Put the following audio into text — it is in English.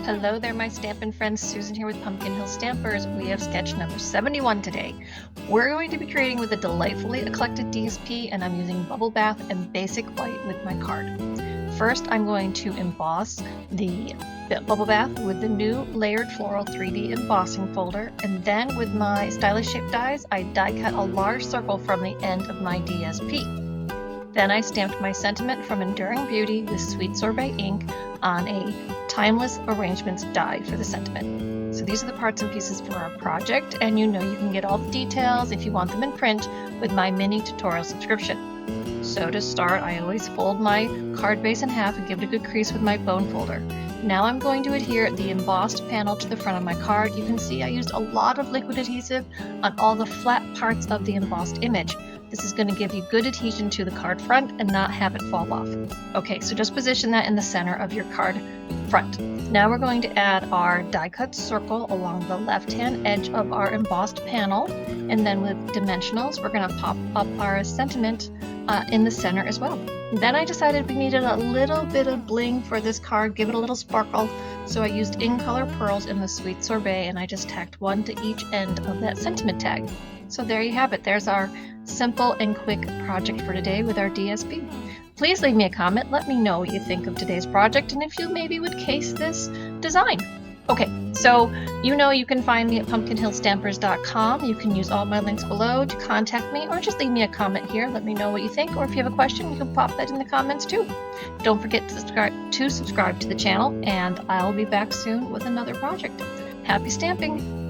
Hello there, my stampin' friends. Susan here with Pumpkin Hill Stampers. We have sketch number 71 today. We're going to be creating with a delightfully eclectic DSP, and I'm using Bubble Bath and Basic White with my card. First, I'm going to emboss the Bubble Bath with the new Layered Floral 3D embossing folder, and then with my stylish shaped dies, I die cut a large circle from the end of my DSP. Then I stamped my sentiment from Enduring Beauty with Sweet Sorbet ink on a Timeless Arrangements die for the sentiment. So these are the parts and pieces for our project, and you know you can get all the details if you want them in print with my mini tutorial subscription. So to start, I always fold my card base in half and give it a good crease with my bone folder. Now I'm going to adhere the embossed panel to the front of my card. You can see I used a lot of liquid adhesive on all the flat parts of the embossed image. This is going to give you good adhesion to the card front and not have it fall off. Okay, so just position that in the center of your card front. Now we're going to add our die cut circle along the left-hand edge of our embossed panel, and then with dimensionals, we're going to pop up our sentiment in the center as well. Then I decided we needed a little bit of bling for this card, give it a little sparkle, so I used in-color pearls in the Sweet Sorbet, and I just tacked one to each end of that sentiment tag. So there you have it. There's our simple and quick project for today with our DSP. Please leave me a comment. Let me know what you think of today's project and if you maybe would case this design. Okay, so you know you can find me at pumpkinhillstampers.com. You can use all my links below to contact me, or just leave me a comment here. Let me know what you think, or if you have a question, you can pop that in the comments too. Don't forget to subscribe to the channel, and I'll be back soon with another project. Happy stamping!